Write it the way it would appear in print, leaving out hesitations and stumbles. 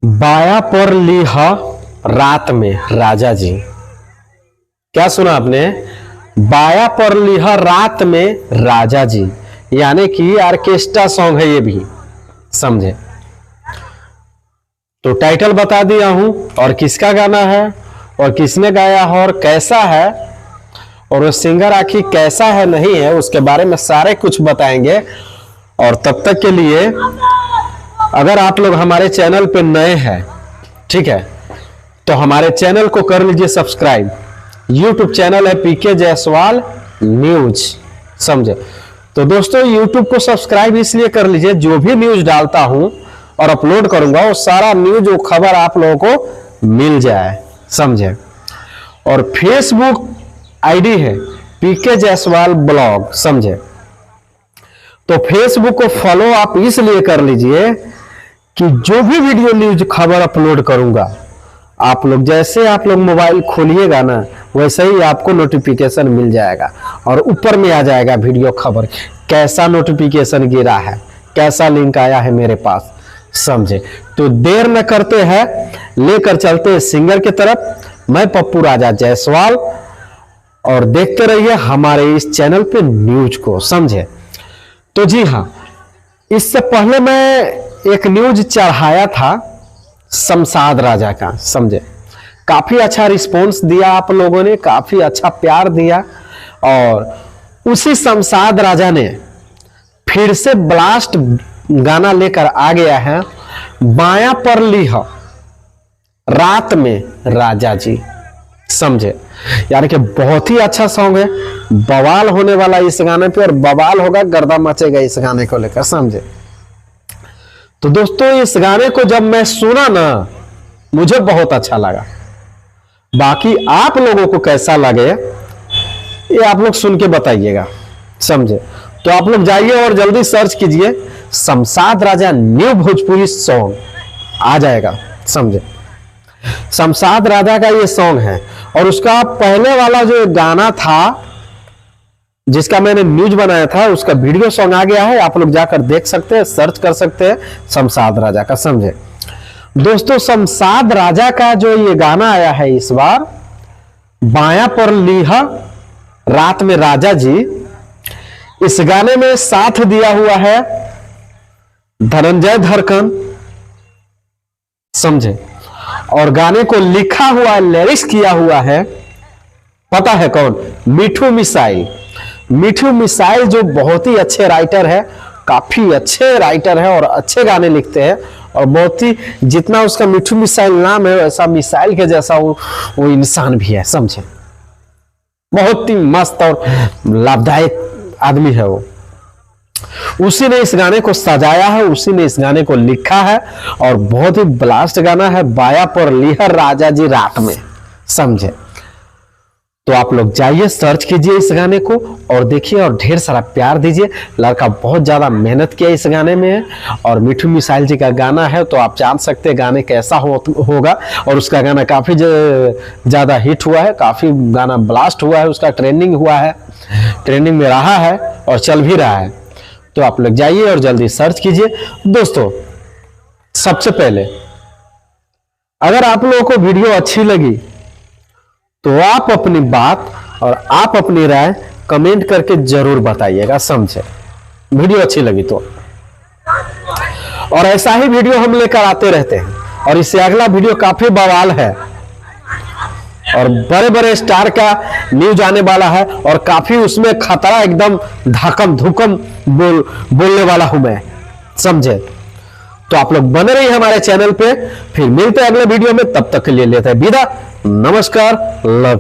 बाया पर लीह रात में राजा जी। क्या सुना आपने? बाया पर लीह रात में राजा जी, यानी कि ऑर्केस्ट्रा सॉन्ग है ये भी, समझे? तो टाइटल बता दिया हूं और किसका गाना है और किसने गाया है और कैसा है, और वो सिंगर आखिर कैसा है नहीं है, उसके बारे में सारे कुछ बताएंगे। और तब तक के लिए अगर आप लोग हमारे चैनल पे नए हैं, ठीक है, तो हमारे चैनल को कर लीजिए सब्सक्राइब। यूट्यूब चैनल है पीके जायसवाल न्यूज, समझे? तो दोस्तों यूट्यूब को सब्सक्राइब इसलिए कर लीजिए, जो भी न्यूज डालता हूं और अपलोड करूंगा वो सारा न्यूज, वो खबर आप लोगों को मिल जाए, समझे? और फेसबुक आईडी है पीके जायसवाल ब्लॉग, समझे? तो फेसबुक को फॉलो आप इसलिए कर लीजिए कि जो भी वीडियो न्यूज खबर अपलोड करूंगा, आप लोग जैसे आप लोग मोबाइल खोलिएगा ना, वैसे ही आपको नोटिफिकेशन मिल जाएगा और ऊपर में आ जाएगा वीडियो खबर, कैसा नोटिफिकेशन गिरा है, कैसा लिंक आया है मेरे पास, समझे? तो देर न करते हैं, लेकर चलते हैं सिंगर की तरफ। मैं पप्पू राजा जायसवाल, और देखते रहिए हमारे इस चैनल पे न्यूज को, समझे? तो जी हाँ, इससे पहले मैं एक न्यूज चढ़ाया था शमशाद राजा का, समझे? काफी अच्छा रिस्पॉन्स दिया आप लोगों ने, काफी अच्छा प्यार दिया, और उसी शमशाद राजा ने फिर से ब्लास्ट गाना लेकर आ गया है, बाया पर लीह रात में राजा जी, समझे? यानी कि बहुत ही अच्छा सॉन्ग है, बवाल होने वाला इस गाने पे, और बवाल होगा, गर्दा मचेगा इस गाने को लेकर, समझे? तो दोस्तों इस गाने को जब मैं सुना ना, मुझे बहुत अच्छा लगा। बाकी आप लोगों को कैसा लगे ये आप लोग सुन के बताइएगा, समझे? तो आप लोग जाइए और जल्दी सर्च कीजिए शमशाद राजा न्यू भोजपुरी सॉन्ग, आ जाएगा, समझे? शमशाद राजा का ये सॉन्ग है, और उसका पहले वाला जो गाना था जिसका मैंने न्यूज बनाया था, उसका वीडियो सॉन्ग आ गया है, आप लोग जाकर देख सकते हैं, सर्च कर सकते हैं शमशाद राजा का, समझे? दोस्तों शमशाद राजा का जो ये गाना आया है इस बार, बाया पर लीह रात में राजा जी, इस गाने में साथ दिया हुआ है धनंजय धड़कन, समझे? और गाने को लिखा हुआ, लिरिक्स किया हुआ है, पता है कौन? मिठू मिसाइल। मिठू मिसाइल जो बहुत ही अच्छे राइटर है, काफी अच्छे राइटर है और अच्छे गाने लिखते हैं, और बहुत ही, जितना उसका मिठू मिसाइल नाम है वैसा मिसाइल के जैसा वो इंसान भी है, समझे? बहुत ही मस्त और लाभदायक आदमी है वो। उसी ने इस गाने को सजाया है, उसी ने इस गाने को लिखा है, और बहुत ही ब्लास्ट गाना है, बाया पर लीह राजा जी रात में, समझे? तो आप लोग जाइए, सर्च कीजिए इस गाने को और देखिए, और ढेर सारा प्यार दीजिए। लड़का बहुत ज्यादा मेहनत किया इस गाने में, और मिठू मिसाइल जी का गाना है, तो आप जान सकते हैं गाने कैसा होगा। और उसका गाना काफी ज्यादा हिट हुआ है, काफी गाना ब्लास्ट हुआ है, उसका ट्रेंडिंग हुआ है, ट्रेंडिंग में रहा है और चल भी रहा है। तो आप लोग जाइए और जल्दी सर्च कीजिए। दोस्तों सबसे पहले, अगर आप लोगों को वीडियो अच्छी लगी तो आप अपनी बात और आप अपनी राय कमेंट करके जरूर बताइएगा, समझे? वीडियो अच्छी लगी तो, और ऐसा ही वीडियो हम लेकर आते रहते हैं, और इससे अगला वीडियो काफी बवाल है, और बड़े बड़े स्टार का न्यूज आने वाला है, और काफी उसमें खतरा, एकदम धकम धुकम बोलने वाला हूं मैं, समझे? तो आप लोग बने रहिए हमारे चैनल पे, फिर मिलते हैं अगले वीडियो में, तब तक के लिए लेते हैं विदा, नमस्कार, लव यू।